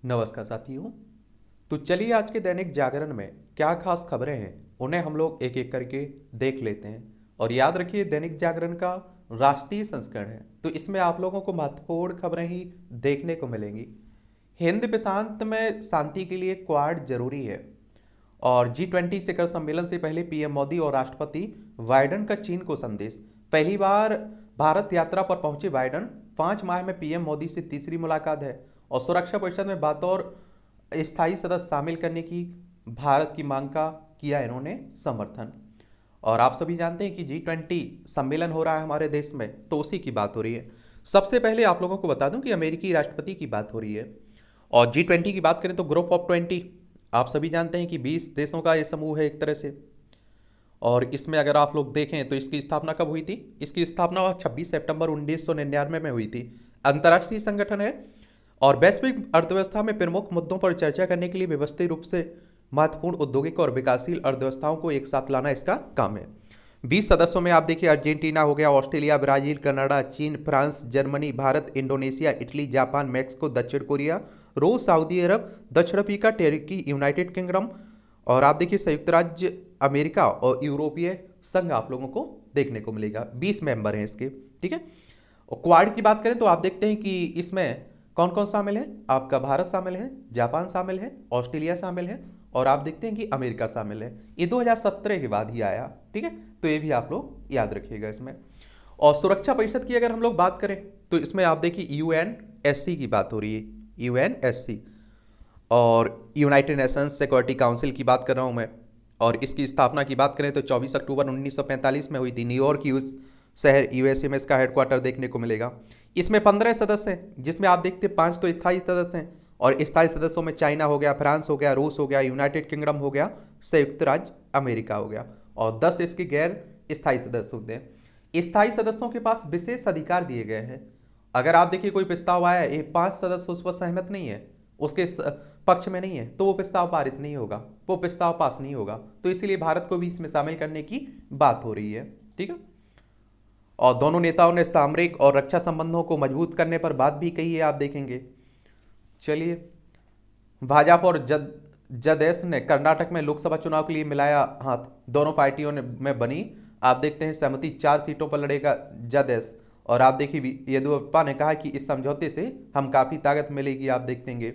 नमस्कार साथियों। तो चलिए आज के दैनिक जागरण में क्या खास खबरें हैं उन्हें हम लोग एक एक करके देख लेते हैं। और याद रखिए दैनिक जागरण का राष्ट्रीय संस्करण है, तो इसमें आप लोगों को महत्वपूर्ण खबरें ही देखने को मिलेंगी। हिंद प्रशांत में शांति के लिए क्वाड जरूरी है। और G20 शिखर सम्मेलन से पहले पीएम मोदी और राष्ट्रपति बाइडेन का चीन को संदेश। पहली बार भारत यात्रा पर पहुंचे बाइडेन, 5 माह में पीएम मोदी से तीसरी मुलाकात है। और सुरक्षा परिषद में बतौर स्थायी सदस्य शामिल करने की भारत की मांग का किया इन्होंने समर्थन। और आप सभी जानते हैं कि G20 सम्मेलन हो रहा है हमारे देश में, तो उसी की बात हो रही है। सबसे पहले आप लोगों को बता दूं कि अमेरिकी राष्ट्रपति की बात हो रही है। और G20 की बात करें तो ग्रुप ऑफ 20, आप सभी जानते हैं कि 20 देशों का ये समूह है एक तरह से। और इसमें अगर आप लोग देखें तो इसकी स्थापना कब हुई थी? इसकी स्थापना 26 सितंबर 1999 में हुई थी। अंतर्राष्ट्रीय संगठन है और वैश्विक अर्थव्यवस्था में प्रमुख मुद्दों पर चर्चा करने के लिए व्यवस्थित रूप से महत्वपूर्ण औद्योगिक और विकासशील अर्थव्यवस्थाओं को एक साथ लाना इसका काम है। 20 सदस्यों में आप देखिए अर्जेंटीना हो गया, ऑस्ट्रेलिया, ब्राजील, कनाडा, चीन, France, Germany, Bharat, Indonesia, Italy, Japan, Mexico, दक्षिण कोरिया, रूस, सऊदी अरब, दक्षिण अफ्रीका, टर्की, यूनाइटेड किंगडम, और आप देखिए संयुक्त राज्य अमेरिका और यूरोपीय संघ आप लोगों को देखने को मिलेगा। 20 मेंबर हैं इसके, ठीक है। और क्वाड की बात करें तो आप देखते हैं कि इसमें कौन कौन शामिल है। आपका भारत शामिल है, जापान शामिल है, ऑस्ट्रेलिया शामिल है, और आप देखते हैं कि अमेरिका शामिल है। ये 2017 के बाद ही आया, ठीक है। तो ये भी आप लोग याद रखिएगा इसमें। और सुरक्षा परिषद की अगर हम लोग बात करें तो इसमें आप देखिए यूएनएससी की बात हो रही है, यूएनएससी। और यूनाइटेड नेशंस सिक्योरिटी काउंसिल की बात कर रहा हूं मैं। और इसकी स्थापना की बात करें तो 24 अक्टूबर 1945 में हुई थी। न्यूयॉर्क यूएस शहर यूएसए में इसका हेडक्वार्टर देखने को मिलेगा। इसमें 15 सदस्य हैं, जिसमें आप देखते हैं 5 तो स्थायी सदस्य हैं। और स्थायी सदस्यों में चाइना हो गया, फ्रांस हो गया, रूस हो गया, यूनाइटेड किंगडम हो गया, संयुक्त राज्य अमेरिका हो गया। और 10 इसके गैर स्थायी सदस्य होते हैं। स्थायी सदस्यों के पास विशेष अधिकार दिए गए हैं। अगर आप देखिए कोई प्रस्ताव आया, ये 5 सदस्य उस पर सहमत नहीं है, उसके पक्ष में नहीं है, तो वो प्रस्ताव पारित नहीं होगा, वो प्रस्ताव पास नहीं होगा। तो इसलिए भारत को भी इसमें शामिल करने की बात हो रही है, ठीक है। और दोनों नेताओं ने सामरिक और रक्षा संबंधों को मजबूत करने पर बात भी कही है, आप देखेंगे। चलिए, भाजपा और जदयू ने कर्नाटक में लोकसभा चुनाव के लिए मिलाया हाथ। दोनों पार्टियों ने में बनी, आप देखते हैं सहमति, 4 सीटों पर लड़ेगा जदयू। और आप देखिए येदियुरप्पा ने कहा कि इस समझौते से हम काफी ताकत मिलेगी, आप देखेंगे।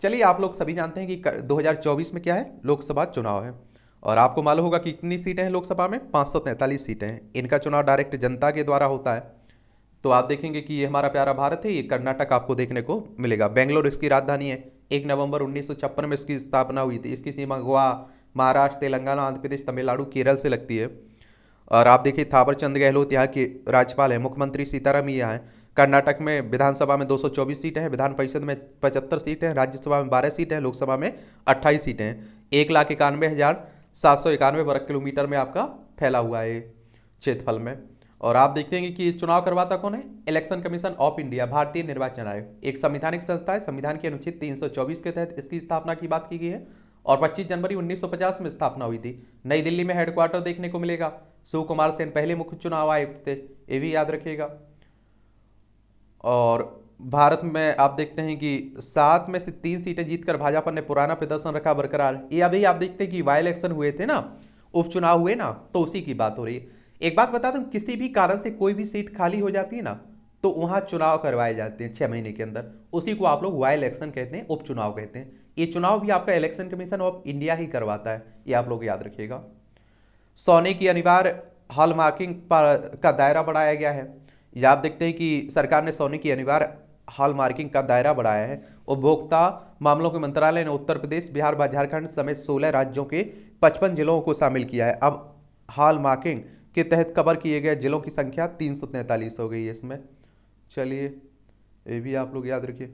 चलिए, आप लोग सभी जानते हैं कि 2024 में क्या है, लोकसभा चुनाव है। और आपको मालूम होगा कि कितनी सीटें हैं लोकसभा में? 543 सीटें हैं। इनका चुनाव डायरेक्ट जनता के द्वारा होता है। तो आप देखेंगे कि ये हमारा प्यारा भारत है, ये कर्नाटक आपको देखने को मिलेगा। बेंगलोर इसकी राजधानी है। 1 नवंबर 1956 में इसकी स्थापना हुई थी। इसकी सीमा गोवा, महाराष्ट्र, तेलंगाना, आंध्र प्रदेश, तमिलनाडु, केरल से लगती है। और आप देखिए थावर चंद गहलोत यहाँ के राज्यपाल हैं। मुख्यमंत्री सीताराम यहाँ है। कर्नाटक में विधानसभा में 224 सीटें हैं, विधान परिषद में 75 सीटें हैं, राज्यसभा में 12 सीटें हैं, लोकसभा में 28 सीटें हैं। 1,91,791 वर्ग किलोमीटर में आपका फैला हुआ है क्षेत्रफल में। और आप देखेंगे कि चुनाव करवाता कौन है? इलेक्शन कमीशन ऑफ इंडिया, भारतीय निर्वाचन आयोग, एक संवैधानिक संस्था है। संविधान के अनुच्छेद 324 के तहत इसकी स्थापना की बात की गई है। और 25 जनवरी 1950 में स्थापना हुई थी। नई दिल्ली में हेडक्वार्टर देखने को मिलेगा। शिव कुमार सेन पहले मुख्य चुनाव आयुक्त थे, ये भी याद रखिएगा। और भारत में आप देखते हैं कि 7 में से 3 सीटें जीतकर भाजपा ने पुराना प्रदर्शन रखा बरकरार। ये अभी आप देखते हैं कि बाई इलेक्शन हुए थे ना, उपचुनाव हुए ना, तो उसी की बात हो रही है। एक बात बता दूं, किसी भी कारण से कोई भी सीट खाली हो जाती है ना, तो वहां चुनाव करवाए जाते हैं 6 महीने के अंदर। उसी को आप लोग वाई इलेक्शन कहते हैं, उपचुनाव कहते हैं। ये चुनाव भी आपका इलेक्शन कमीशन ऑफ इंडिया ही करवाता है, ये आप लोग याद रखिएगा। सोने की अनिवार्य हॉलमार्किंग का दायरा बढ़ाया गया है। या आप देखते हैं कि सरकार ने सोने की अनिवार्य हॉलमार्किंग का दायरा बढ़ाया है। उपभोक्ता मामलों के मंत्रालय ने उत्तर प्रदेश, बिहार व झारखंड समेत 16 राज्यों के 55 जिलों को शामिल किया है। अब हॉलमार्किंग के तहत कवर किए गए जिलों की संख्या 343 हो गई है इसमें। चलिए, ये भी आप लोग याद रखिए।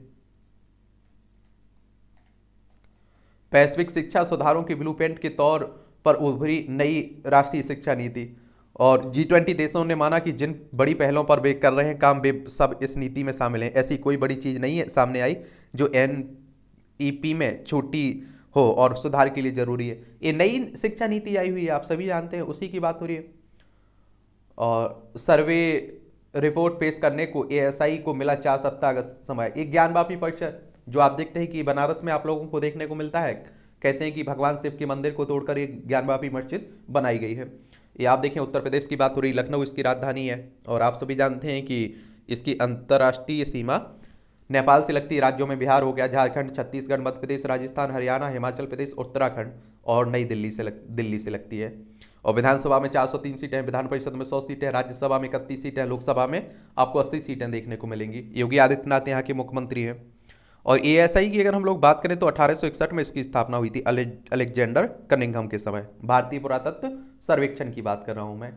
वैश्विक शिक्षा सुधारों के ब्लूप्रिंट के तौर पर उभरी नई राष्ट्रीय शिक्षा नीति। और G20 देशों ने माना कि जिन बड़ी पहलों पर वे कर रहे हैं काम, वे सब इस नीति में शामिल हैं। ऐसी कोई बड़ी चीज़ नहीं है सामने आई जो NEP में छोटी हो और सुधार के लिए जरूरी है। ये नई शिक्षा नीति आई हुई है, आप सभी जानते हैं, उसी की बात हो रही है। और सर्वे रिपोर्ट पेश करने को ASI को मिला 4 सप्ताह का समय। एक ज्ञानवापी परिषद जो आप देखते हैं कि बनारस में आप लोगों को देखने को मिलता है। कहते हैं कि भगवान शिव के मंदिर को तोड़कर एक ज्ञानवापी मस्जिद बनाई गई है। ये आप देखें उत्तर प्रदेश की बात हो रही, लखनऊ इसकी राजधानी है। और आप सभी जानते हैं कि इसकी अंतर्राष्ट्रीय सीमा नेपाल से लगती राज्यों में बिहार हो गया, झारखंड, छत्तीसगढ़, मध्य प्रदेश, राजस्थान, हरियाणा, हिमाचल प्रदेश, उत्तराखंड और नई दिल्ली से लगती है। और विधानसभा में 403 सीटें हैं, विधान परिषद में 100 सीटें हैं, राज्यसभा में 31 सीटें हैं, लोकसभा में आपको 80 सीटें देखने को मिलेंगी। योगी आदित्यनाथ यहाँ के मुख्यमंत्री हैं। और एएसआई की अगर हम लोग बात करें तो 1861 में इसकी स्थापना हुई थी, अलेक्जेंडर कनिंघम के समय। भारतीय पुरातत्व सर्वेक्षण की बात कर रहा हूं मैं।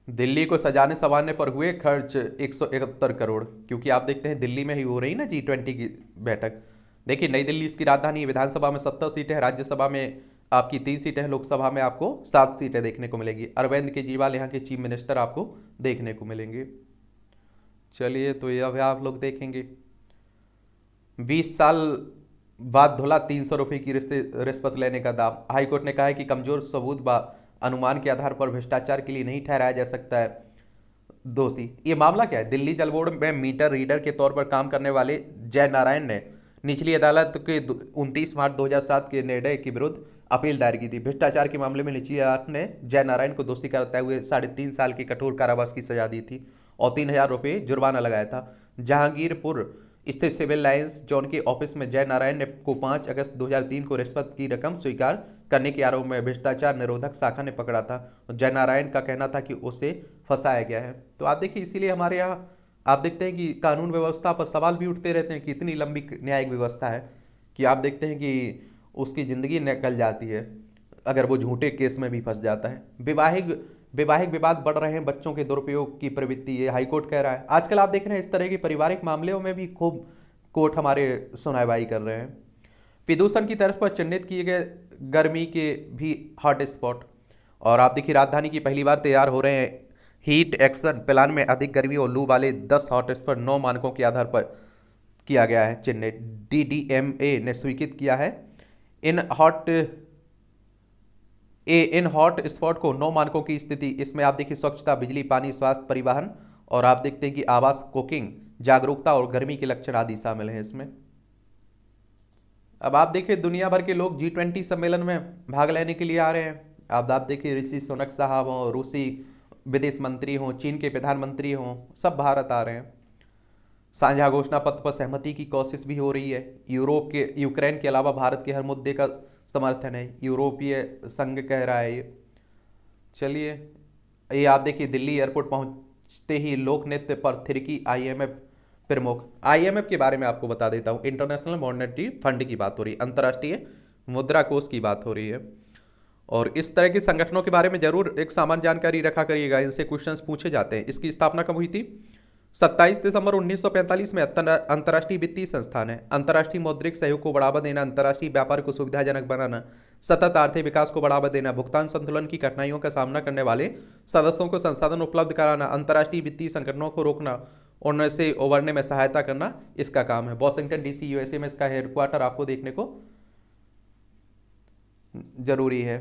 दिल्ली को सजाने संवारने पर हुए खर्च 171 करोड़, क्योंकि आप देखते हैं दिल्ली में ही हो रही ना G20 की बैठक। देखिए नई दिल्ली इसकी राजधानी है, विधानसभा में 70 सीटें हैं, राज्यसभा में आपकी 3 सीटें हैं, लोकसभा में आपको 7 सीटें देखने को मिलेगी। अरविंद केजरीवाल यहाँ के चीफ मिनिस्टर आपको देखने को मिलेंगे। चलिए तो ये अब आप लोग देखेंगे 20 साल बाद धुला 300 रुपये की रिश्वत लेने का दाम। हाईकोर्ट ने कहा है कि कमजोर सबूत व अनुमान के आधार पर भ्रष्टाचार के लिए नहीं ठहराया जा सकता है दोषी। ये मामला क्या है? दिल्ली जल बोर्ड में मीटर रीडर के तौर पर काम करने वाले जय नारायण ने निचली अदालत के 29 मार्च 2007 के निर्णय के विरुद्ध अपील दायर की थी। भ्रष्टाचार के मामले में निचली अदालत ने जय नारायण को दोषी कराते हुए 3.5 साल की कठोर कारावास की सजा दी थी और 3000 रुपये जुर्माना लगाया था। जहांगीरपुर स्थित सिविल लाइंस जोन के ऑफिस में जय नारायण ने को 5 अगस्त 2003 को रिश्वत की रकम स्वीकार करने के आरोप में भ्रष्टाचार निरोधक शाखा ने पकड़ा था। जय नारायण का कहना था कि उसे फंसाया गया है। तो आप देखिए इसीलिए हमारे यहाँ आप देखते हैं कि कानून व्यवस्था पर सवाल भी उठते रहते हैं कि इतनी लंबी न्यायिक व्यवस्था है कि आप देखते हैं कि उसकी ज़िंदगी निकल जाती है अगर वो झूठे केस में भी फंस जाता है। वैवाहिक विवाद बढ़ रहे हैं, बच्चों के दुरुपयोग की प्रवृत्ति, ये हाईकोर्ट कह रहा है। आजकल आप देख रहे हैं इस तरह के पारिवारिक मामलों में भी खूब कोर्ट हमारे सुनवाई कर रहे हैं। प्रदूषण की तरफ पर चिन्हित किए गए गर्मी के भी हॉट स्पॉट। और आप देखिए राजधानी की पहली बार तैयार हो रहे हैं हीट एक्शन प्लान में अधिक गर्मी और लू वाले 10 हॉट स्पॉट 9 मानकों के आधार पर किया गया है चिन्हित। DDMA ने स्वीकृत किया है इन हॉट स्पॉट को 9 मानकों की स्थिति। इसमें आप देखिए स्वच्छता, बिजली, पानी, स्वास्थ्य, परिवहन और आप देखते हैं कि आवास, कुकिंग, जागरूकता और गर्मी के लक्षण आदि शामिल हैं इसमें। अब आप देखिए दुनिया भर के लोग G20 सम्मेलन में भाग लेने के लिए आ रहे हैं। आप देखिए ऋषि सुनक साहब हों, रूसी विदेश मंत्री हों, चीन के प्रधानमंत्री हों, सब भारत आ रहे हैं। साझा घोषणा पत्र पर सहमति की कोशिश भी हो रही है। यूक्रेन के अलावा भारत के हर मुद्दे का समर्थन है, यूरोपीय संघ कह रहा है ये। चलिए ये आप देखिए दिल्ली एयरपोर्ट पहुंचते ही लोक नृत्य पर थिरकी IMF प्रमुख। IMF के बारे में आपको बता देता हूं, इंटरनेशनल मॉनेटरी फंड की बात हो रही है, अंतर्राष्ट्रीय मुद्रा कोष की बात हो रही है। और इस तरह के संगठनों के बारे में जरूर एक सामान्य जानकारी रखा करिएगा, इनसे क्वेश्चंस पूछे जाते हैं। इसकी स्थापना कब हुई थी? 27 दिसंबर 1945 में अंतर्राष्ट्रीय वित्तीय संस्थान है। अंतर्राष्ट्रीय मौद्रिक सहयोग को बढ़ावा देना, अंतर्राष्ट्रीय व्यापार को सुविधाजनक बनाना, सतत आर्थिक विकास को बढ़ावा देना, भुगतान संतुलन की कठिनाइयों का सामना करने वाले सदस्यों को संसाधन उपलब्ध कराना, अंतर्राष्ट्रीय वित्तीय संगठनों को रोकना, उनसे उभरने में सहायता करना इसका काम है। वॉशिंगटन DC USA में इसका हेडक्वार्टर आपको देखने को जरूरी है।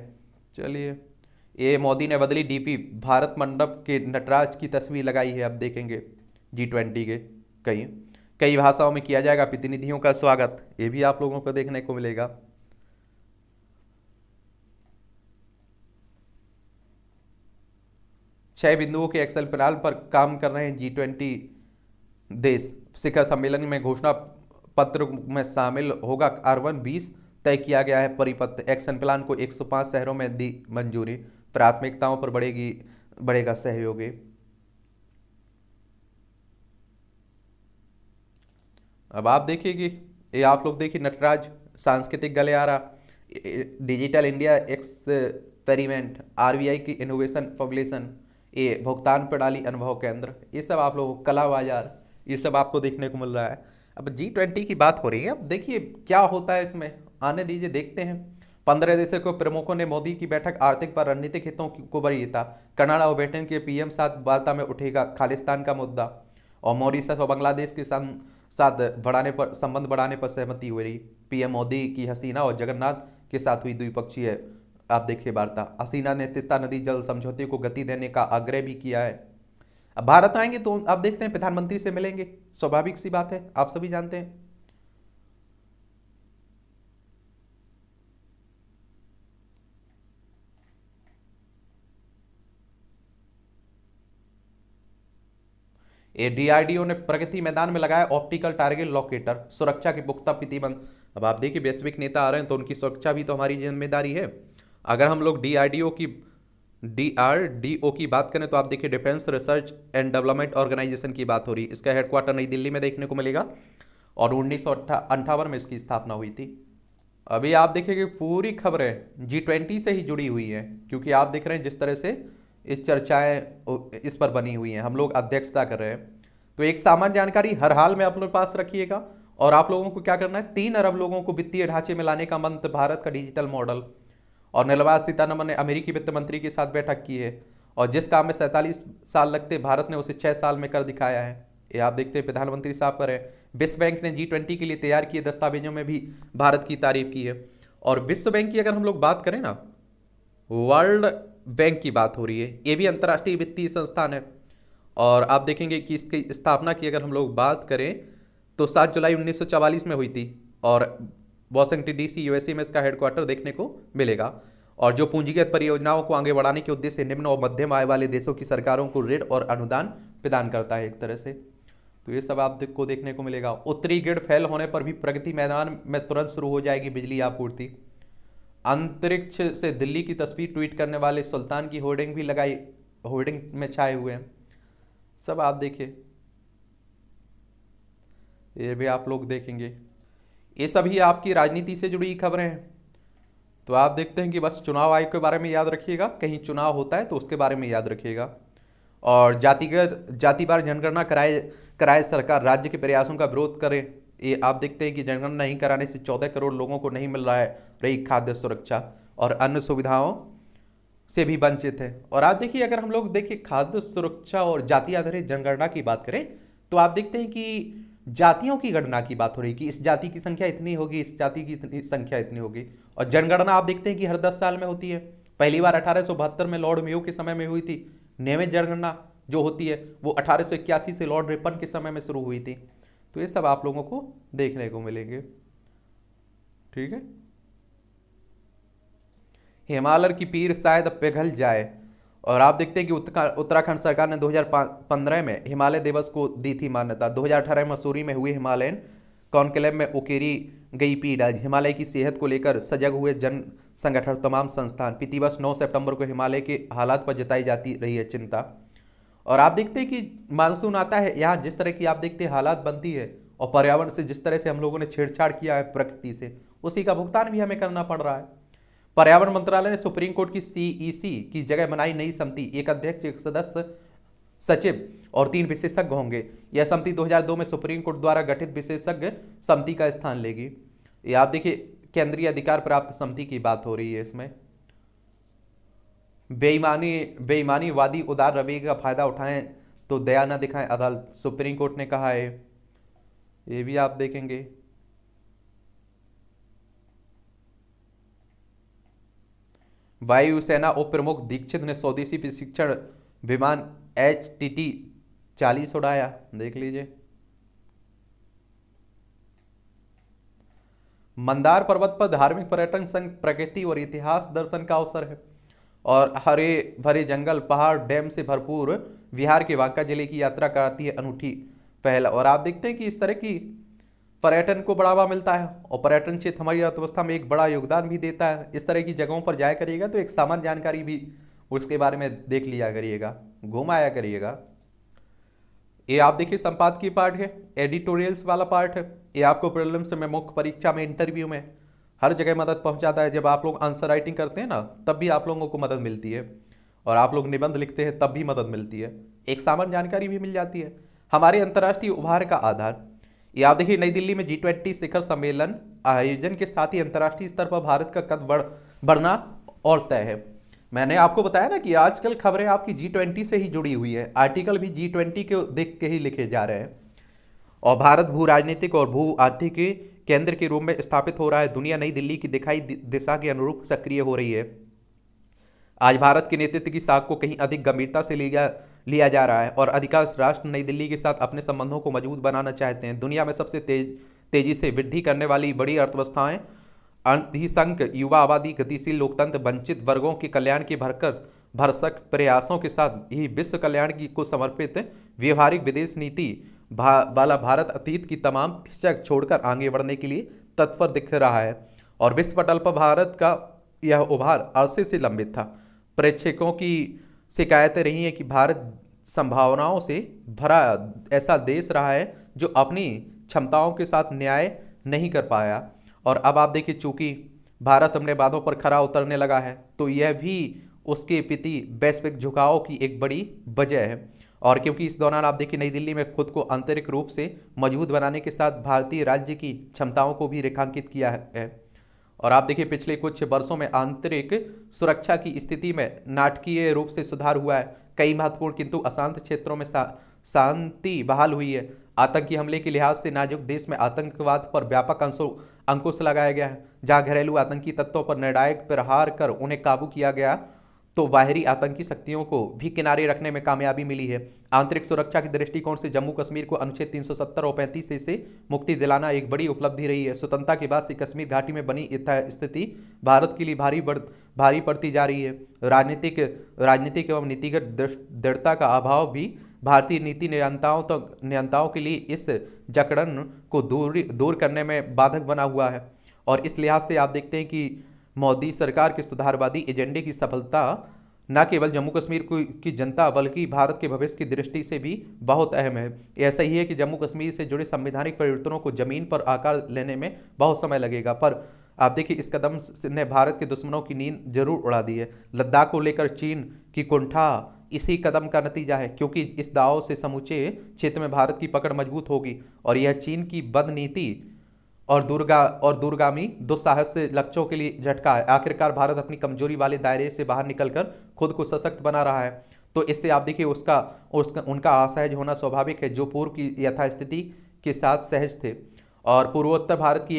चलिए ये मोदी ने बदली DP, भारत मंडप के नटराज की तस्वीर लगाई है। अब देखेंगे G20 के कई भाषाओं में किया जाएगा प्रतिनिधियों का स्वागत, ये भी आप लोगों को देखने को मिलेगा। छह बिंदुओं के एक्शन प्लान पर काम कर रहे हैं G20 देश। शिखर सम्मेलन में घोषणा पत्र में शामिल होगा कार्बन 20 तय किया गया है परिपत्र। एक्शन प्लान को 105 शहरों में दी मंजूरी, प्राथमिकताओं पर बढ़ेगा सहयोग। अब आप देखिए कि ये आप लोग देखिए नटराज सांस्कृतिक गलियारा, डिजिटल इंडिया एक्सपेरिमेंट, RBI की इनोवेशन पॉपुलेशन, ये भुगतान प्रणाली अनुभव केंद्र, ये सब आप लोगों कला बाजार, ये सब आपको देखने को मिल रहा है। अब G20 की बात हो रही है, अब देखिए क्या होता है इसमें, आने दीजिए देखते हैं। 15 देशों के प्रमुखों ने मोदी की बैठक आर्थिक व रणनीतिक हितों को बरी था। कनाडा और ब्रिटेन के PM साथ वार्ता में उठेगा खालिस्तान का मुद्दा और मॉरिशस और बांग्लादेश के साथ संबंध बढ़ाने पर सहमति हुई रही। PM मोदी की हसीना और जगन्नाथ के साथ हुई द्विपक्षीय आप देखिए वार्ता। हसीना ने तीस्ता नदी जल समझौते को गति देने का आग्रह भी किया है। अब भारत आएंगे तो आप देखते हैं प्रधानमंत्री से मिलेंगे, स्वाभाविक सी बात है, आप सभी जानते हैं। ये डीआरडीओ ने प्रगति मैदान में लगाया ऑप्टिकल टारगेट लोकेटर, सुरक्षा के पुख्ता प्रतिबंध। अब आप देखिए वैश्विक नेता आ रहे हैं तो उनकी सुरक्षा भी तो हमारी जिम्मेदारी है। अगर हम लोग डीआरडीओ की बात करें तो आप देखिए defence research and development organisation की बात हो रही है। इसका हेडक्वार्टर नई दिल्ली में देखने को मिलेगा और 1958 में इसकी स्थापना हुई थी। अभी आप देखेंगे पूरी खबरें G20 से ही जुड़ी हुई हैं, क्योंकि आप देख रहे हैं जिस तरह से ये चर्चाएं इस पर बनी हुई हैं, हम लोग अध्यक्षता कर रहे हैं। तो एक सामान्य जानकारी हर हाल में अपने पास रखिएगा। और आप लोगों को क्या करना है, 3 अरब लोगों को वित्तीय ढांचे में लाने का मंत्र, भारत का डिजिटल मॉडल। और निर्मला सीतारमण ने अमेरिकी वित्त मंत्री के साथ बैठक की है और जिस काम में 47 साल लगते भारत ने उसे 6 साल में कर दिखाया है। ये आप देखते हैं प्रधानमंत्री साहब पर है। विश्व बैंक ने G20 के लिए तैयार किए दस्तावेजों में भी भारत की तारीफ की है। और विश्व बैंक की अगर हम लोग बात करें ना, वर्ल्ड बैंक की बात हो रही है, ये भी अंतर्राष्ट्रीय वित्तीय संस्थान है। और आप देखेंगे कि इसकी स्थापना की अगर हम लोग बात करें तो 7 जुलाई 1944 में हुई थी और वॉशिंगटन DC USA में इसका हेडक्वार्टर देखने को मिलेगा। और जो पूंजीगत परियोजनाओं को आगे बढ़ाने के उद्देश्य से निम्न और मध्यम आय वाले देशों की सरकारों को ऋण और अनुदान प्रदान करता है एक तरह से। तो ये सब आपको देखने को मिलेगा। उत्तरी ग्रिड फेल होने पर भी प्रगति मैदान में तुरंत शुरू हो जाएगी बिजली आपूर्ति। अंतरिक्ष से दिल्ली की तस्वीर ट्वीट करने वाले सुल्तान की होर्डिंग भी लगाई, होर्डिंग में छाए हुए हैं। सब आप देखिए, ये भी आप लोग देखेंगे। ये सभी आपकी राजनीति से जुड़ी खबरें हैं। तो आप देखते हैं कि बस चुनाव आयोग के बारे में याद रखिएगा, कहीं चुनाव होता है तो उसके बारे में याद रखिएगा। और जातिवार जनगणना कराए सरकार, राज्य के प्रयासों का विरोध करे। ये आप देखते हैं कि जनगणना नहीं कराने से 14 करोड़ लोगों को नहीं मिल रही खाद्य सुरक्षा और अन्य सुविधाओं से भी वंचित है। और आप देखिए अगर हम लोग देखिए खाद्य सुरक्षा और जाति आधारित जनगणना की बात करें तो आप देखते हैं कि जातियों की गणना की बात हो रही है कि इस जाति की संख्या इतनी होगी, इस जाति की संख्या इतनी होगी। और जनगणना आप देखते हैं कि हर 10 साल में होती है। पहली बार 1872 में लॉर्ड मेयो के समय में हुई थी। नियमित जनगणना जो होती है वो 1881 से लॉर्ड रिपन के समय में शुरू हुई थी। तो ये सब आप लोगों को देखने को मिलेंगे, ठीक है। हिमालय की पीर शायद पिघल जाए। और आप देखते हैं कि उत्तराखंड सरकार ने 2015 में हिमालय दिवस को दी थी मान्यता। 2018 में मसूरी में हुए हिमालयन कॉन्क्लेव में उकेरी गई पीड़ा। हिमालय की सेहत को लेकर सजग हुए जन संगठन, तमाम संस्थान। प्रतिवर्ष 9 सितंबर को हिमालय के हालात पर जताई जाती रही है चिंता। और आप देखते हैं कि मानसून आता है, यहाँ जिस तरह की आप देखते हैं हालात बनती है और पर्यावरण से जिस तरह से हम लोगों ने छेड़छाड़ किया है प्रकृति से, उसी का भुगतान भी हमें करना पड़ रहा है। पर्यावरण मंत्रालय ने सुप्रीम कोर्ट की CEC की जगह बनाई नई समिति। एक अध्यक्ष, एक सदस्य सचिव और 3 विशेषज्ञ होंगे। यह समिति 2002 में सुप्रीम कोर्ट द्वारा गठित विशेषज्ञ समिति का स्थान लेगी। ये आप देखिए केंद्रीय अधिकार प्राप्त समिति की बात हो रही है। इसमें बेईमानी वादी उदार रवैये का फायदा उठाएं तो दया न दिखाएं अदालत, सुप्रीम कोर्ट ने कहा है। ये भी आप देखेंगे। वायुसेना उप प्रमुख दीक्षित ने स्वदेशी प्रशिक्षण विमान HTT 40 उड़ाया, देख लीजिए। मंदार पर्वत पर धार्मिक पर्यटन संघ प्रकृति और इतिहास दर्शन का अवसर है। और हरे भरे जंगल, पहाड़, डैम से भरपूर बिहार के बांका जिले की यात्रा कराती है अनूठी पहल। और आप देखते हैं कि इस तरह की पर्यटन को बढ़ावा मिलता है और पर्यटन क्षेत्र हमारी अर्थव्यवस्था में एक बड़ा योगदान भी देता है। इस तरह की जगहों पर जाया करिएगा तो एक सामान्य जानकारी भी उसके बारे में देख लिया करिएगा, घुमाया करिएगा। ये आप देखिए संपादकीय पार्ट है, एडिटोरियल्स वाला पार्ट है। ये आपको प्रीलिम्स में, मुख्य परीक्षा में, इंटरव्यू में हर जगह मदद पहुंचाता है। जब आप लोग आंसर राइटिंग करते हैं ना तब भी आप लोगों को मदद मिलती है और आप लोग निबंध लिखते हैं तब भी मदद मिलती है। एक सामान्य जानकारी भी मिल जाती है। हमारे अंतर्राष्ट्रीय उभार का आधार, ये आप देखिए नई दिल्ली में G20 शिखर सम्मेलन आयोजन के साथ ही अंतर्राष्ट्रीय स्तर पर भारत का कद बढ़ना और तय है। मैंने आपको बताया ना कि आजकल खबरें आपकी G20 से ही जुड़ी हुई है। आर्टिकल भी G20 के देख के ही लिखे जा रहे हैं। और भारत भू राजनीतिक और भू आर्थिक केंद्र के रूप में स्थापित हो रहा है। दुनिया नई दिल्ली की दिखाई दिशा के अनुरूप सक्रिय हो रही है। आज भारत के नेतृत्व की साख को कहीं अधिक गंभीरता से लिया लिया जा रहा है और अधिकांश राष्ट्र नई दिल्ली के साथ अपने संबंधों को मजबूत बनाना चाहते हैं। दुनिया में सबसे तेजी से वृद्धि करने वाली बड़ी अर्थव्यवस्थाएं, अधिसंख्य युवा आबादी, गतिशील लोकतंत्र, वंचित वर्गों के कल्याण के भरसक प्रयासों के साथ ही विश्व कल्याण की को समर्पित व्यवहारिक विदेश नीति वाला भारत अतीत की तमाम हिचक छोड़कर आगे बढ़ने के लिए तत्पर दिख रहा है। और विश्व पटल पर भारत का यह उभार अरसे से लंबित था। प्रेक्षकों की शिकायतें रही हैं कि भारत संभावनाओं से भरा ऐसा देश रहा है जो अपनी क्षमताओं के साथ न्याय नहीं कर पाया। और अब आप देखिए, चूंकि भारत अपने बातों पर खरा उतरने लगा है, तो यह भी उसके प्रति वैश्विक झुकाव की एक बड़ी वजह है। और क्योंकि इस दौरान आप देखिए, नई दिल्ली में खुद को आंतरिक रूप से मजबूत बनाने के साथ भारतीय राज्य की क्षमताओं को भी रेखांकित किया है। और आप देखिए, पिछले कुछ वर्षों में आंतरिक सुरक्षा की स्थिति में नाटकीय रूप से सुधार हुआ है। कई महत्वपूर्ण किंतु अशांत क्षेत्रों में शांति बहाल हुई है। आतंकी हमले के लिहाज से नाजुक देश में आतंकवाद पर व्यापक अंकुश लगाया गया है। जहां घरेलू आतंकी तत्वों पर निर्णायक प्रहार कर उन्हें काबू किया गया, तो बाहरी आतंकी शक्तियों को भी किनारे रखने में कामयाबी मिली है। आंतरिक सुरक्षा के दृष्टिकोण से जम्मू कश्मीर को अनुच्छेद 370 और 35 से मुक्ति दिलाना एक बड़ी उपलब्धि रही है। स्वतंत्रता के बाद से कश्मीर घाटी में बनी स्थिति भारत के लिए भारी पड़ती जा रही है। राजनीतिक एवं नीतिगत दृढ़ता का अभाव भी भारतीय नीति नियंताओं के लिए इस जकड़न को दूर करने में बाधक बना हुआ है। और इस लिहाज से आप देखते हैं कि मोदी सरकार के सुधारवादी एजेंडे की सफलता न केवल जम्मू कश्मीर की जनता बल्कि भारत के भविष्य की दृष्टि से भी बहुत अहम है। ऐसा ही है कि जम्मू कश्मीर से जुड़े संवैधानिक परिवर्तनों को जमीन पर आकार लेने में बहुत समय लगेगा, पर आप देखिए, इस कदम ने भारत के दुश्मनों की नींद जरूर उड़ा दी है। लद्दाख को लेकर चीन की कुंठा इसी कदम का नतीजा है, क्योंकि इस दाव से समूचे क्षेत्र में भारत की पकड़ मजबूत होगी और यह चीन की बदनीति और दूरगामी दुस्साहस से लक्ष्यों के लिए झटका है। आखिरकार भारत अपनी कमजोरी वाले दायरे से बाहर निकलकर खुद को सशक्त बना रहा है। तो इससे आप देखिए, उनका असहज होना स्वाभाविक है, जो पूर्व की यथास्थिति के साथ सहज थे। और पूर्वोत्तर भारत की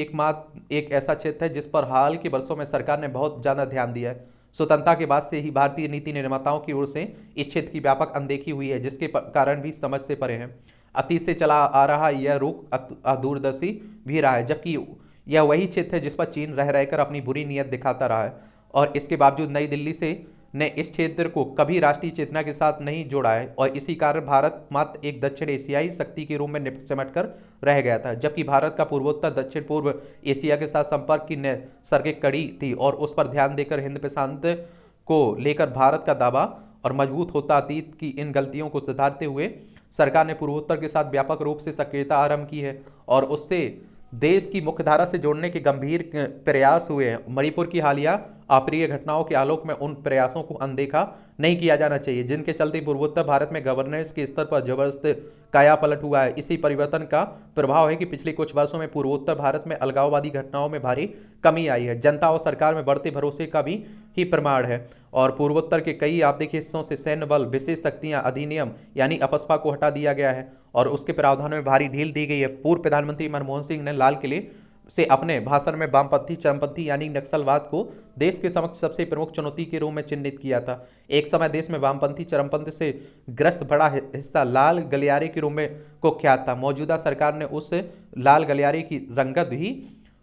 एक ऐसा क्षेत्र है जिस पर हाल के वर्षों में सरकार ने बहुत ज़्यादा ध्यान दिया है। स्वतंत्रता के बाद से ही भारतीय नीति निर्माताओं की ओर से इस क्षेत्र की व्यापक अनदेखी हुई है, जिसके कारण भी समझ से परे हैं। अतीत से चला आ रहा यह रुख अदूरदर्शी भी रहा है, जबकि यह वही क्षेत्र है जिस पर चीन रह रहकर अपनी बुरी नीयत दिखाता रहा है। और इसके बावजूद नई दिल्ली ने इस क्षेत्र को कभी राष्ट्रीय चेतना के साथ नहीं जोड़ा है और इसी कारण भारत मात्र एक दक्षिण एशियाई शक्ति के रूप में सिमट कर रह गया था, जबकि भारत का पूर्वोत्तर दक्षिण पूर्व एशिया के साथ संपर्क की नैसर्गिक कड़ी थी। और उस पर ध्यान देकर हिंद प्रशांत को लेकर भारत का दावा और मजबूत होता अतीत की इन गलतियों को सुधारते हुए सरकार ने पूर्वोत्तर के साथ व्यापक रूप से सक्रियता आरंभ की है और उससे देश की मुख्यधारा से जोड़ने के गंभीर प्रयास हुए हैं। मणिपुर की हालिया अप्रिय घटनाओं के आलोक में उन प्रयासों को अनदेखा नहीं किया जाना चाहिए, जिनके चलते पूर्वोत्तर भारत में गवर्नेंस के स्तर पर जबरदस्त काया पलट हुआ है। इसी परिवर्तन का प्रभाव है कि पिछले कुछ वर्षों में पूर्वोत्तर भारत में अलगाववादी घटनाओं में भारी कमी आई है। जनता और सरकार में बढ़ते भरोसे का भी ही प्रमाण है। और पूर्वोत्तर के कई आप देखिए हिस्सों से सैन्य बल, विशेष शक्तियां अधिनियम यानी अपस्पा को हटा दिया गया है और उसके प्रावधानों में भारी ढील दी गई है। पूर्व प्रधानमंत्री मनमोहन सिंह ने लाल किले से अपने भाषण में वामपंथी चरमपंथी यानी नक्सलवाद को देश के समक्ष सबसे प्रमुख चुनौती के रूप में चिन्हित किया था। एक समय देश में वामपंथी चरमपंथी से ग्रस्त बड़ा हिस्सा लाल गलियारे के रूप में कुख्यात था। मौजूदा सरकार ने उस लाल गलियारे की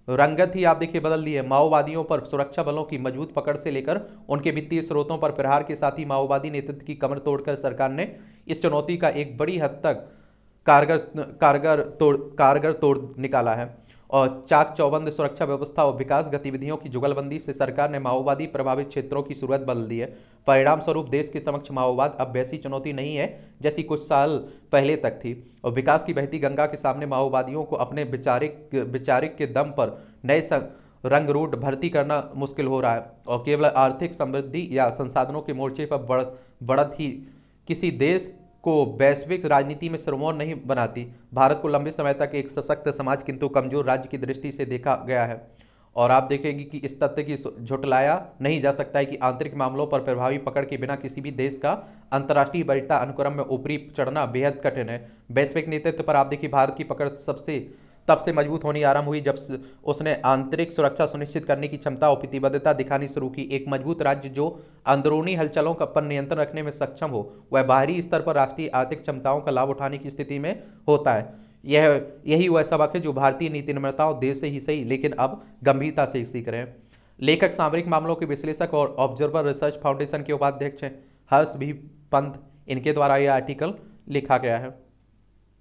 रंगत ही आप देखिए बदल दी है। माओवादियों पर सुरक्षा बलों की मजबूत पकड़ से लेकर उनके वित्तीय स्रोतों पर प्रहार के साथ ही माओवादी नेतृत्व की कमर तोड़कर सरकार ने इस चुनौती का एक बड़ी हद तक कारगर तोड़ निकाला है। और चाक चौबंद सुरक्षा व्यवस्था और विकास गतिविधियों की जुगलबंदी से सरकार ने माओवादी प्रभावित क्षेत्रों की सूरत बदल दी है। परिणाम स्वरूप देश के समक्ष माओवाद अब वैसी चुनौती नहीं है जैसी कुछ साल पहले तक थी और विकास की बहती गंगा के सामने माओवादियों को अपने विचारिक के दम पर नए रंग रूट भर्ती करना मुश्किल हो रहा है और केवल आर्थिक समृद्धि या संसाधनों के मोर्चे पर बढ़त ही किसी देश को वैश्विक राजनीति में सिरमौर नहीं बनाती। भारत को लंबे समय तक एक सशक्त समाज किंतु कमजोर राज्य की दृष्टि से देखा गया है और आप देखेंगे कि इस तथ्य की झुटलाया नहीं जा सकता है कि आंतरिक मामलों पर प्रभावी पकड़ के बिना किसी भी देश का अंतर्राष्ट्रीय वरीयता अनुक्रम में ऊपरी चढ़ना बेहद कठिन है। वैश्विक नेतृत्व पर आप देखिए भारत की पकड़ सबसे तब से मजबूत होनी आरंभ हुई जब उसने आंतरिक सुरक्षा सुनिश्चित करने की क्षमता और प्रतिबद्धता दिखानी शुरू की। एक मजबूत राज्य जो अंदरूनी हलचलों पर नियंत्रण रखने में सक्षम हो, वह बाहरी स्तर पर राष्ट्रीय आर्थिक क्षमताओं का लाभ उठाने की स्थिति में होता है। यही वह सबक है जो भारतीय नीति निर्माताओं देश से ही सही लेकिन अब गंभीरता से सीख रहे हैं। लेखक सामरिक मामलों के विश्लेषक और ऑब्जर्वर रिसर्च फाउंडेशन के उपाध्यक्ष हैं हर्ष भी पंत। इनके द्वारा यह आर्टिकल लिखा गया है।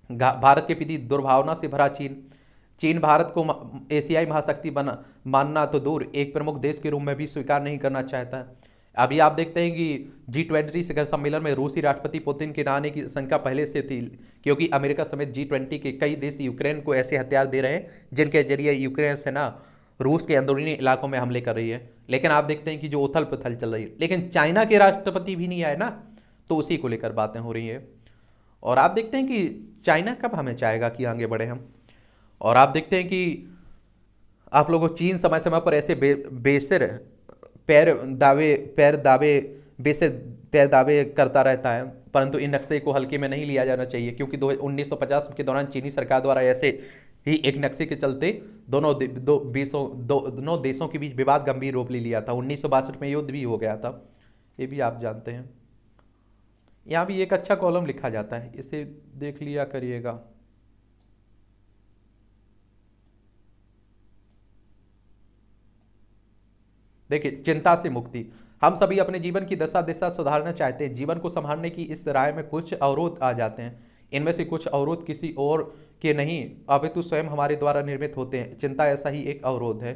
भारत के प्रति दुर्भावना से भरा चीन भारत को एशियाई महाशक्ति मानना तो दूर, एक प्रमुख देश के रूप में भी स्वीकार नहीं करना चाहता है। अभी आप देखते हैं कि G20 शिखर सम्मेलन में रूसी राष्ट्रपति पुतिन के न आने की शंका पहले से थी, क्योंकि अमेरिका समेत G20 के कई देश यूक्रेन को ऐसे हथियार दे रहे हैं जिनके जरिए यूक्रेन सेना रूस के अंदरूनी इलाकों में हमले कर रही है। लेकिन आप देखते हैं कि जो उथल पुथल चल रही है, लेकिन चाइना के राष्ट्रपति भी नहीं आए ना, तो उसी को लेकर बातें हो रही है। और आप देखते हैं कि चाइना कब हमें चाहेगा कि आगे बढ़े हम। और आप देखते हैं कि आप लोगों को चीन समय समय पर ऐसे बेसिर पैर दावे करता रहता है, परंतु इन नक्शे को हल्के में नहीं लिया जाना चाहिए, क्योंकि 1950 के दौरान चीनी सरकार द्वारा ऐसे ही एक नक्शे के चलते दोनों देशों के बीच विवाद गंभीर रूप ले लिया था। 1962 में युद्ध भी हो गया था, ये भी आप जानते हैं। यहाँ भी एक अच्छा कॉलम लिखा जाता है, इसे देख लिया करिएगा। देखिए, चिंता से मुक्ति। हम सभी अपने जीवन की दशा दिशा सुधारना चाहते हैं। जीवन को संभालने की इस राय में कुछ अवरोध आ जाते हैं। इनमें से कुछ अवरोध किसी और के नहीं अपितु स्वयं हमारे द्वारा निर्मित होते हैं। चिंता ऐसा ही एक अवरोध है।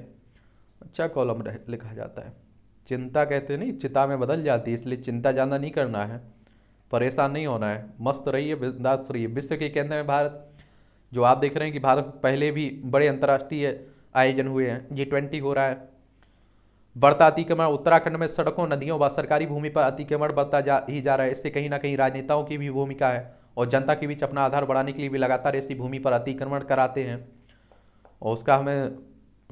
अच्छा कॉलम लिखा जाता है। चिंता कहते नहीं, चिता में बदल जाती है, इसलिए चिंता ज़्यादा नहीं करना है, परेशान नहीं होना है, मस्त रहिए, बिंदास रहिए। विश्व के केंद्र में भारत, जो आप देख रहे हैं कि भारत पहले भी बड़े अंतर्राष्ट्रीय आयोजन हुए हैं, G20 हो रहा है। बढ़ता अतिक्रमण, उत्तराखंड में सड़कों, नदियों व सरकारी भूमि पर अतिक्रमण बढ़ता जा रहा है। इससे कहीं ना कहीं राजनेताओं की भी भूमिका है और जनता के बीच अपना आधार बढ़ाने के लिए भी लगातार ऐसी भूमि पर अतिक्रमण कराते हैं, और उसका हमें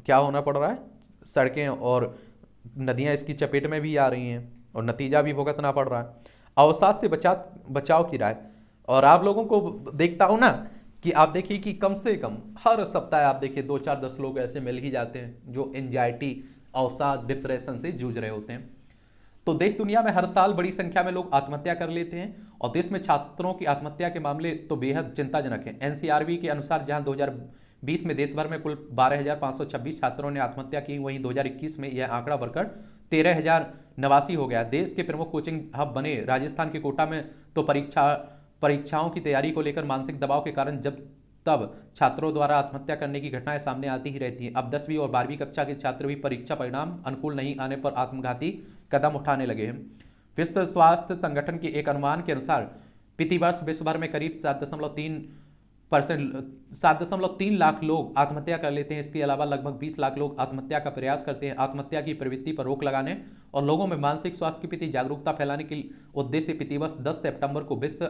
क्या होना पड़ रहा है, सड़कें और नदियाँ इसकी चपेट में भी आ रही हैं और नतीजा भी भुगतना पड़ रहा है। अवसाद से बचाव की राय। और आप लोगों को देखता हूँ ना कि आप देखिए कि कम से कम हर सप्ताह आप देखिए 2-4-10 लोग ऐसे मिल ही जाते हैं जो एंजाइटी, अवसाद, डिप्रेशन से जूझ रहे होते हैं। तो देश दुनिया में हर साल बड़ी संख्या में लोग आत्महत्या कर लेते हैं, और देश में छात्रों की आत्महत्या के मामले तो बेहद चिंताजनक हैं। NCRB के अनुसार जहां 2020 में देश भर में कुल 12,526 छात्रों ने आत्महत्या की, वहीं 2021 में यह आंकड़ा बढ़कर 13,089 हो गया। देश के प्रमुख कोचिंग हब बने राजस्थान के कोटा में तो परीक्षाओं की तैयारी को लेकर मानसिक दबाव के कारण तब छात्रों द्वारा आत्महत्या करने की घटनाएं सामने आती ही रहती हैं। अब 10वीं और 12वीं कक्षा के छात्र भी परीक्षा परिणाम अनुकूल नहीं आने पर आत्मघाती कदम उठाने लगे हैं। विश्व स्वास्थ्य संगठन के एक अनुमान के अनुसार प्रतिवर्ष विश्व भर में करीब 7.3 लाख लोग आत्महत्या कर लेते हैं। इसके अलावा लगभग 20 लाख लोग आत्महत्या का प्रयास करते हैं। आत्महत्या की प्रवृत्ति पर रोक लगाने और लोगों में मानसिक स्वास्थ्य के प्रति जागरूकता फैलाने के उद्देश्य से प्रतिवर्ष 10 सितंबर को विश्व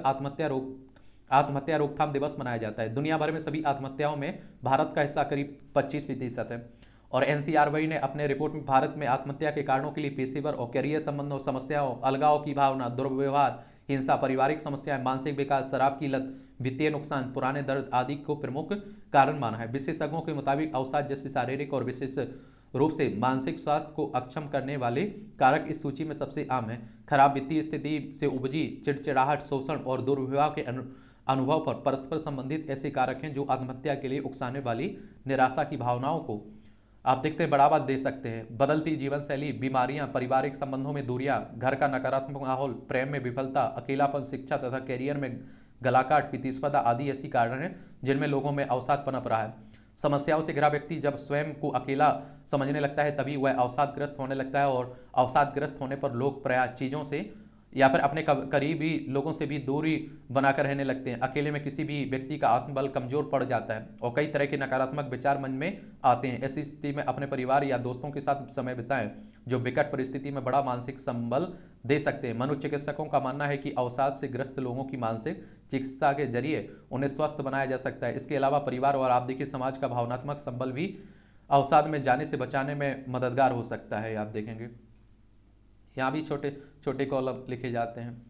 आत्महत्या रोकथाम दिवस मनाया जाता है। दुनिया भर में सभी आत्महत्याओं में भारत का हिस्सा करीब 25% है। और NCRB ने अपने रिपोर्ट में भारत में आत्महत्या के कारणों के लिए पेशेवर और करियर संबंधों समस्याओं, अलगाव की भावना, दुर्व्यवहार, हिंसा, पारिवारिक समस्याएं, मानसिक विकास, शराब की लत, वित्तीय नुकसान, पुराने दर्द आदि को प्रमुख कारण माना है। विशेषज्ञों के मुताबिक अवसाद जैसे शारीरिक और विशेष रूप से मानसिक स्वास्थ्य को अक्षम करने वाले कारक इस सूची में सबसे आम है। खराब वित्तीय स्थिति से उपजी चिड़चिड़ाहट, शोषण और दुर्व्यवहार के अनुभव पर परस्पर संबंधित ऐसे कारक हैं जो आत्महत्या के लिए उकसाने वाली निराशा की भावनाओं को आप देखते हैं बढ़ावा दे सकते हैं। बदलती जीवन शैली, बीमारियां, पारिवारिक संबंधों में दूरियां, घर का नकारात्मक माहौल, प्रेम में विफलता, अकेलापन, शिक्षा तथा कैरियर में गलाकाट, प्रतिस्पर्धा आदि ऐसी कारण हैं जिनमें लोगों में अवसाद पनप रहा है। समस्याओं से घिरा व्यक्ति जब स्वयं को अकेला समझने लगता है तभी वह अवसादग्रस्त होने लगता है, और अवसादग्रस्त होने पर लोग प्रायः चीज़ों से या फिर अपने करीबी लोगों से भी दूरी बनाकर रहने लगते हैं। अकेले में किसी भी व्यक्ति का आत्मबल कमजोर पड़ जाता है और कई तरह के नकारात्मक विचार मन में आते हैं। ऐसी स्थिति में अपने परिवार या दोस्तों के साथ समय बिताएं जो विकट परिस्थिति में बड़ा मानसिक संबल दे सकते हैं। मनोचिकित्सकों का मानना है कि अवसाद से ग्रस्त लोगों की मानसिक चिकित्सा के जरिए उन्हें स्वस्थ बनाया जा सकता है। इसके अलावा परिवार और आप देखिए समाज का भावनात्मक संबल भी अवसाद में जाने से बचाने में मददगार हो सकता है। आप देखेंगे यहाँ भी छोटे छोटे कॉलम लिखे जाते हैं,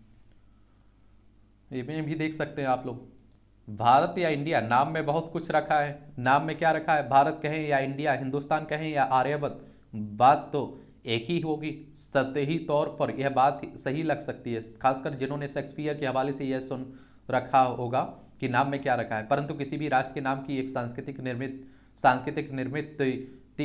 ये भी देख सकते हैं आप लोग। भारत या इंडिया, नाम में बहुत कुछ रखा है। नाम में क्या रखा है, भारत कहें या इंडिया, हिंदुस्तान कहें या आर्यभट्ट, बात तो एक ही होगी। सतही तौर पर यह बात सही लग सकती है, खासकर जिन्होंने शेक्सपियर के हवाले से यह सुन रखा होगा कि नाम में क्या रखा है। परंतु किसी भी राष्ट्र के नाम की एक सांस्कृतिक निर्मित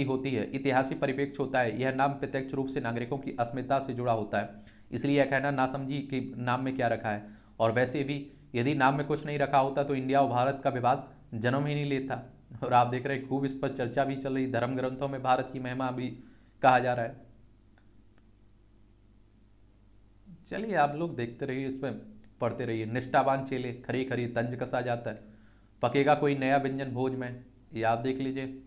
होती है, ऐतिहासिक परिप्रेक्ष्य होता है। यह नाम प्रत्यक्ष रूप से नागरिकों की अस्मिता से जुड़ा होता है। इसलिए यह कहना नासमझी कि नाम में क्या रखा है। और वैसे भी यदि नाम में कुछ नहीं रखा होता तो इंडिया और भारत का विवाद जन्म ही नहीं लेता। और आप देख रहे हैं खूब इस पर चर्चा भी चल रही, धर्म ग्रंथों में भारत की महिमा भी कहा जा रहा है। चलिए आप लोग देखते रहिए, इस पर पढ़ते रहिए। निष्ठावान चेले खरी खरी तंज कसा जाता है, पकेगा कोई नया व्यंजन भोज में। ये आप देख लीजिए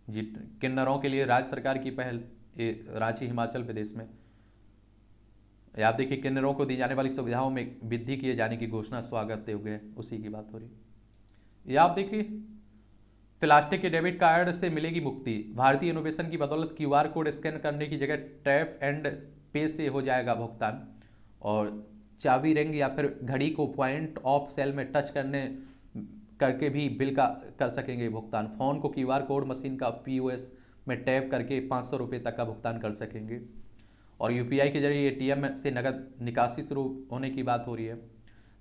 जी। किन्नरों के लिए राज्य सरकार की पहल, ये रांची हिमाचल प्रदेश में। ये आप देखिए, किन्नरों को दी जाने वाली सुविधाओं में वृद्धि किए जाने की घोषणा, स्वागत योग्य है, उसी की बात हो रही है। ये आप देखिए, प्लास्टिक के डेबिट कार्ड से मिलेगी मुक्ति। भारतीय इनोवेशन की बदौलत क्यूआर कोड स्कैन करने की जगह टैप एंड पे से हो जाएगा भुगतान। और चाबी रिंग या फिर घड़ी को पॉइंट ऑफ सेल में टच करके भी बिल का कर सकेंगे भुगतान। फोन को क्यूआर कोड मशीन का पीओएस में टैप करके 500 रुपये तक का भुगतान कर सकेंगे। और यूपीआई के जरिए एटीएम से नकद निकासी शुरू होने की बात हो रही है।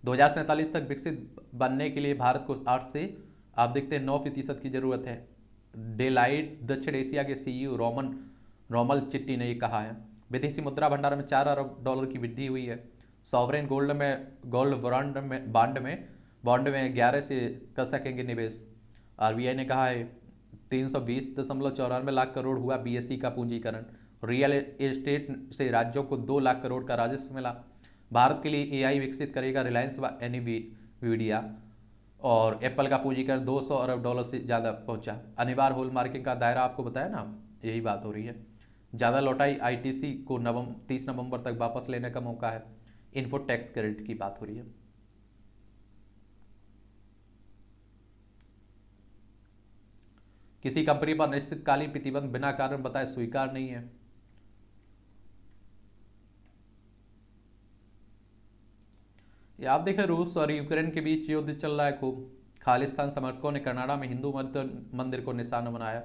2047 तक विकसित बनने के लिए भारत को 8 से आप देखते हैं 9% की जरूरत है। डेलाइट दक्षिण एशिया के सीईओ रोमल चिट्टी ने ये कहा है। विदेशी मुद्रा भंडार में $4 अरब की वृद्धि हुई है। सॉवरेन गोल्ड बॉन्ड में 11 से कर सकेंगे निवेश। आरबीआई ने कहा है 320.94 लाख करोड़ हुआ बीएसई का पूंजीकरण। रियल एस्टेट से राज्यों को 2 लाख करोड़ का राजस्व मिला। भारत के लिए एआई विकसित करेगा रिलायंस व एनवीडिया। और एप्पल का पूंजीकरण $200 अरब से ज़्यादा पहुंचा। अनिवार्य होल मार्किंग का दायरा आपको बताया ना, यही बात हो रही है। ज़्यादा लौटाई आईटीसी को 30 नवंबर तक वापस लेने का मौका है। इनपुट टैक्स क्रेडिट की बात हो रही है। किसी कंपनी पर निश्चितकालीन प्रतिबंध बिना कारण बताए स्वीकार नहीं है। ये आप देखें, रूस और यूक्रेन के बीच युद्ध चल रहा है खूब। खालिस्तान समर्थकों ने कनाडा में हिंदू मंदिर को निशाना बनाया।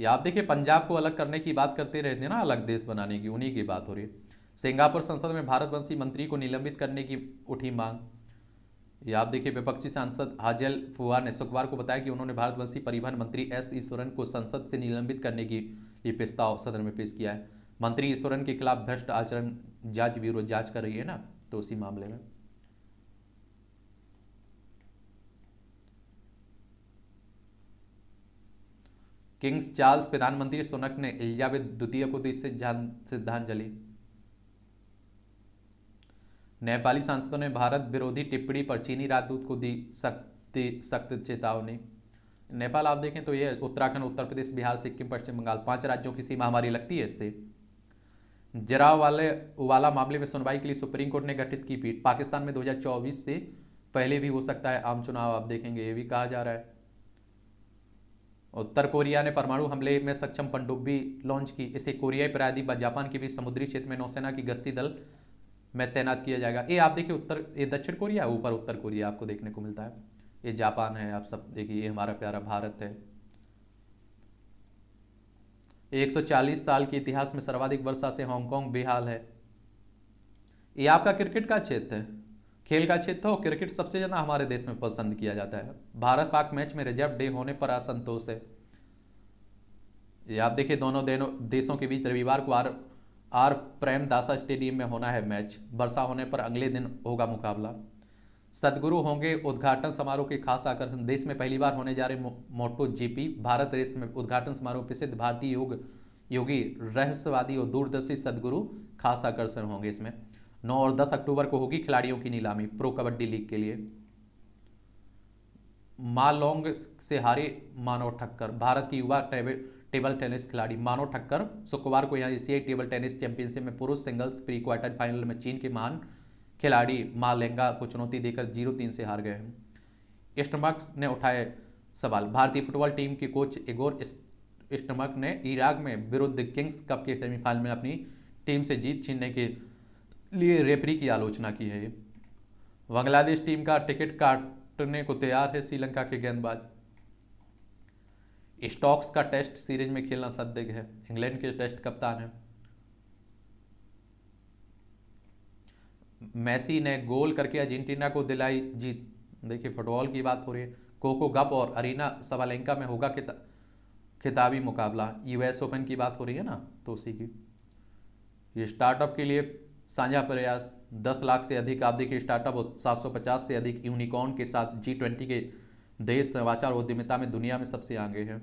ये आप देखिए, पंजाब को अलग करने की बात करते रहते हैं ना, अलग देश बनाने की, उन्हीं की बात हो रही है। सिंगापुर संसद में भारतवंशी मंत्री को निलंबित करने की उठी मांग। ये आप देखिए, विपक्षी सांसद हाजेल फुआ ने शुक्रवार को बताया कि उन्होंने भारतवंशी परिवहन मंत्री एस ईश्वरन को संसद से निलंबित करने की ये प्रस्ताव सदन में पेश किया है। मंत्री ईश्वरन के खिलाफ भ्रष्ट आचरण जांच ब्यूरो जांच कर रही है ना, तो उसी मामले में। किंग्स चार्ल्स प्रधानमंत्री सुनक ने एलिजाबेथ द्वितीय को दी श्रद्धांजलि। नेपाली सांसदों ने भारत विरोधी टिप्पणी पर चीनी राजदूत को दी सख्त चेतावनी। नेपाल आप देखें तो ये उत्तराखंड, उत्तर प्रदेश, बिहार, सिक्किम, पश्चिम बंगाल 5 राज्यों की सीमा हमारी लगती है इससे। वाला मामले में सुनवाई के लिए सुप्रीम कोर्ट ने गठित की पीठ। पाकिस्तान में 2024 से पहले भी हो सकता है आम चुनाव, आप देखेंगे, ये भी कहा जा रहा है। उत्तर कोरिया ने परमाणु हमले में सक्षम पनडुब्बी लॉन्च की। इसे कोरियाई प्रायद्वीप व जापान के बीच समुद्री क्षेत्र में नौसेना की गश्ती दल में तैनात किया जाएगा। ये आप देखिए, ये दक्षिण कोरिया, ऊपर उत्तर कोरिया आपको देखने को मिलता है। ये जापान है, आप सब देखिए, ये हमारा प्यारा भारत है। 140 साल के इतिहास में सर्वाधिक वर्षा से हांगकांग बेहाल है। ये आपका क्रिकेट का क्षेत्र है, खेल का क्षेत्र हो। क्रिकेट सबसे ज़्यादा हमारे देश में पसंद किया जाता है। भारत पाक मैच में रिजर्व डे होने पर असंतोष है। ये आप देखिए, दोनों देशों के बीच रविवार को आर प्रेमदासा स्टेडियम में होना है मैच। वर्षा होने पर अगले दिन होगा मुकाबला। सदगुरु होंगे उद्घाटन समारोह के खास आकर्षण। देश में पहली बार होने जा रहे मोटो जीपी भारत रेस में उद्घाटन समारोह प्रसिद्ध भारतीय योगी, रहस्यवादी और दूरदर्शी सदगुरु खास आकर्षण होंगे इसमें। 9 और 10 अक्टूबर को होगी खिलाड़ियों की नीलामी प्रो कबड्डी लीग के लिए। मालोंग से हारे मानव ठक्कर। भारत की युवा टेबल टेनिस खिलाड़ी मानव ठक्कर शुक्रवार को यहाँ एशियाई टेबल टेनिस चैंपियनशिप में पुरुष सिंगल्स प्री क्वार्टर फाइनल में चीन के महान खिलाड़ी मा लेंगा को चुनौती देकर 0-3 से हार गए हैं। स्टमक ने उठाए सवाल। भारतीय फुटबॉल टीम के कोच इगोर स्टमक ने इराक में विरुद्ध किंग्स कप के सेमीफाइनल में अपनी टीम से जीत छीनने के लिए रेफरी की आलोचना की है। बांग्लादेश टीम का टिकट लौटने को तैयार है श्रीलंका के गेंदबाज। स्टोक्स का टेस्ट सीरीज में खेलना संदिग्ध है, इंग्लैंड के टेस्ट कप्तान है। मेसी ने गोल करके अर्जेंटीना को दिलाई जीत। देखिए फुटबॉल की बात हो रही है। कोको गप और अरीना सबालेंका में होगा खिताबी मुकाबला। यूएस ओपन की बात हो रही है ना, तो उसी की। ये स्टार्टअप के लिए साझा प्रयास। 10 लाख से अधिक आबादी के स्टार्टअप और 750 से अधिक यूनिकॉर्न के साथ G20 के देश नवाचार उद्यमिता में दुनिया में सबसे आगे है।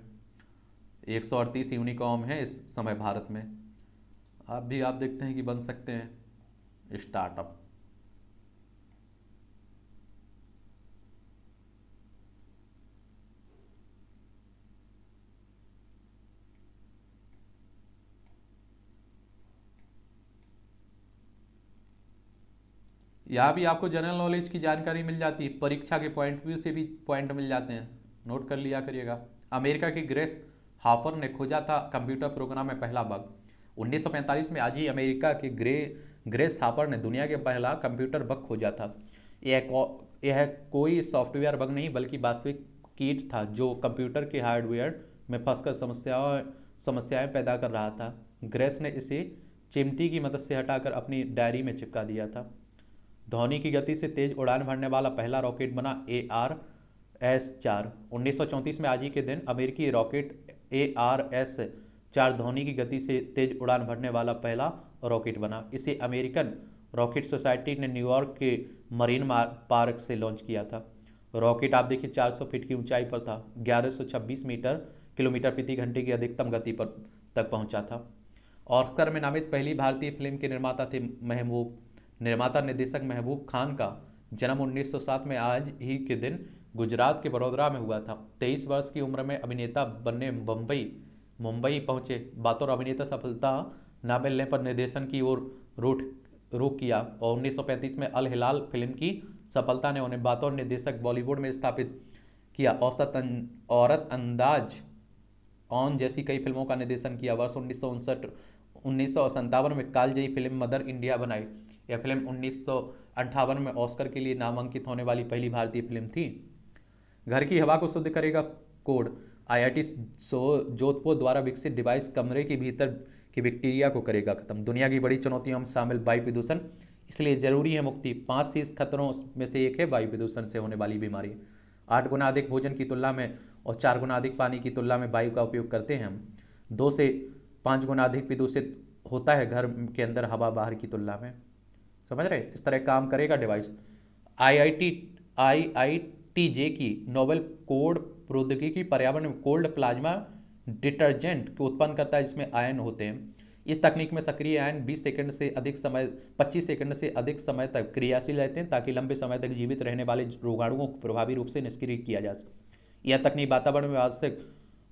138 यूनिकॉर्न है इस समय भारत में। आप देखते हैं कि बन सकते हैं स्टार्टअप। यहाँ भी आपको जनरल नॉलेज की जानकारी मिल जाती है, परीक्षा के पॉइंट व्यू से भी पॉइंट मिल जाते हैं, नोट कर लिया करिएगा। अमेरिका की ग्रेस हापर ने खोजा था कंप्यूटर प्रोग्राम में पहला बग। 1945 में आज ही अमेरिका की ग्रेस हापर ने दुनिया के पहला कंप्यूटर बग खोजा था। यह कोई सॉफ्टवेयर बग नहीं बल्कि वास्तविक कीट था जो कंप्यूटर के हार्डवेयर में फंसकर समस्याएं पैदा कर रहा था। ग्रेस ने इसे चिमटी की मदद से हटाकर अपनी डायरी में चिपका दिया था। ध्वनि की गति से तेज उड़ान भरने वाला पहला रॉकेट बना ARS-4। 1934 में आज ही के दिन अमेरिकी रॉकेट ARS-4 ध्वनि की गति से तेज उड़ान भरने वाला पहला रॉकेट बना। इसे अमेरिकन रॉकेट सोसाइटी ने न्यूयॉर्क के मरीन पार्क से लॉन्च किया था। रॉकेट आप देखिए 400 फीट की ऊंचाई पर था, 1126 किलोमीटर प्रति घंटे की अधिकतम गति पर तक पहुंचा था। ऑस्कर में नामित पहली भारतीय फिल्म के निर्माता थे निर्माता निर्देशक महबूब खान का जन्म 1907 में आज ही के दिन गुजरात के बड़ौदा में हुआ था। 23 वर्ष की उम्र में अभिनेता बनने मुंबई पहुंचे। बतौर अभिनेता सफलता न मिलने पर निर्देशन की ओर रुख किया और 1935 में अल हिलाल फिल्म की सफलता ने उन्हें बतौर निर्देशक बॉलीवुड में स्थापित किया। औरत अंदाज ऑन जैसी कई फिल्मों का निर्देशन किया। वर्ष 1957 में कालजयी फिल्म मदर इंडिया बनाई। यह फिल्म 1958 में ऑस्कर के लिए नामांकित होने वाली पहली भारतीय फिल्म थी। घर की हवा को शुद्ध करेगा कोड। IIT जोधपुर द्वारा विकसित डिवाइस कमरे के भीतर की बैक्टीरिया को करेगा खत्म। दुनिया की बड़ी चुनौतियों में शामिल वायु प्रदूषण, इसलिए जरूरी है मुक्ति। 5 शीर्ष खतरों में से एक है वायु प्रदूषण से होने वाली बीमारी। 8 गुना अधिक भोजन की तुलना में और 4 गुना अधिक पानी की तुलना में वायु का उपयोग करते हैं हम। 2 से 5 गुना अधिक प्रदूषित होता है घर के अंदर हवा बाहर की तुलना में। समझ रहे, इस तरह काम करेगा डिवाइस। IITJ की नोवेल कोड प्रौद्योगिकी पर्यावरण में कोल्ड प्लाज्मा डिटर्जेंट को उत्पन्न करता है जिसमें आयन होते हैं। इस तकनीक में सक्रिय आयन 25 सेकंड से अधिक समय तक क्रियाशील रहते हैं ताकि लंबे समय तक जीवित रहने वाले रोगाणुओं को प्रभावी रूप से निष्क्रिय किया जा सके। यह तकनीक वातावरण में आवश्यक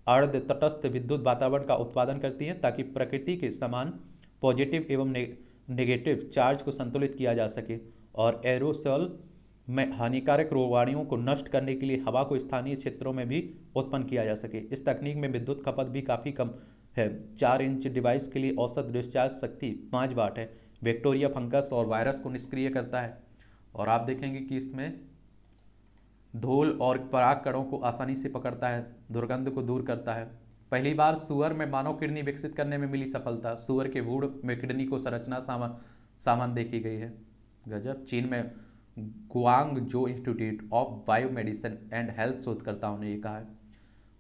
अर्ध तटस्थ विद्युत वातावरण का उत्पादन करती है ताकि प्रकृति के समान पॉजिटिव एवं नेगेटिव चार्ज को संतुलित किया जा सके और एरोसोल में हानिकारक रोगाणुओं को नष्ट करने के लिए हवा को स्थानीय क्षेत्रों में भी उत्पन्न किया जा सके। इस तकनीक में विद्युत खपत भी काफ़ी कम है। 4 इंच डिवाइस के लिए औसत डिस्चार्ज शक्ति 5 वाट है। बैक्टीरिया, फंगस और वायरस को निष्क्रिय करता है। और आप देखेंगे कि इसमें धूल और पराग कणों को आसानी से पकड़ता है, दुर्गंध को दूर करता है। पहली बार सुअर में मानव किडनी विकसित करने में मिली सफलता। सुअर के भूड़ में किडनी को संरचना सामान देखी गई है। गजब। चीन में Guangzhou institute of biomedicine and health शोधकर्ताओं ने ये कहा है।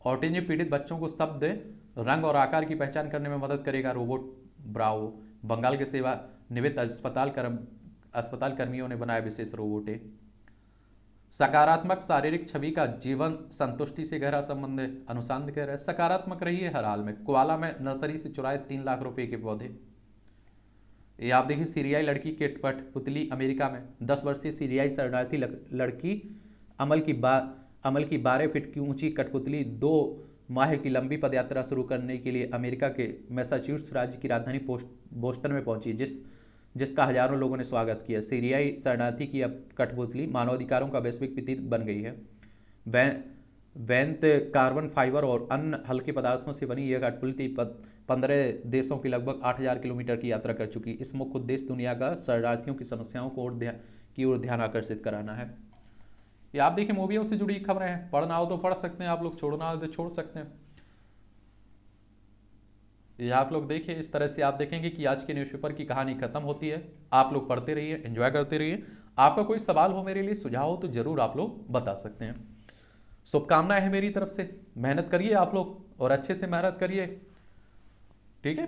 ऑटिज्म पीड़ित बच्चों को शब्द, रंग और आकार की पहचान करने में मदद करेगा रोबोट ब्रावो। बंगाल के सेवानिवृत्त अस्पताल कर्मियों ने बनाया विशेष रोबोट। सकारात्मक शारीरिक छवि का जीवन संतुष्टि से गहरा संबंध है, अनुसंधान कह रहा है। सकारात्मक रही है हर हाल में। कोआला में नर्सरी से चुराए 3 लाख रुपए के पौधे। ये आप देखिए सीरियाई लड़की की कठपुतली अमेरिका में। 10 वर्षीय सीरियाई शरणार्थी लड़की अमल की 12 फीट की ऊंची कठपुतली 2 माह की लंबी पदयात्रा शुरू करने के लिए अमेरिका के मैसाचुसेट्स राज्य की राजधानी बोस्टन में पहुंची, जिसका हजारों लोगों ने स्वागत किया। सीरियाई शरणार्थी की अब कठपुतली मानवाधिकारों का वैश्विक प्रतीक बन गई है। वैंत कार्बन फाइबर और अन्य हल्के पदार्थों से बनी यह कठपुतली 15 देशों की लगभग 8000 किलोमीटर की यात्रा कर चुकी। इस मुख्य उद्देश्य दुनिया का शरणार्थियों की समस्याओं की ओर ध्यान आकर्षित कराना है। ये आप देखिए मूवियों से जुड़ी खबरें हैं, पढ़ना हो तो पढ़ सकते हैं आप लोग, छोड़ना हो तो छोड़ सकते हैं। ये आप लोग देखिए, इस तरह से आप देखेंगे कि आज के न्यूज़पेपर की कहानी खत्म होती है। आप लोग पढ़ते रहिए, एंजॉय करते रहिए। आपका कोई सवाल हो मेरे लिए, सुझाव हो तो जरूर आप लोग बता सकते हैं। शुभकामनाएं हैं मेरी तरफ से, मेहनत करिए आप लोग और अच्छे से मेहनत करिए, ठीक है।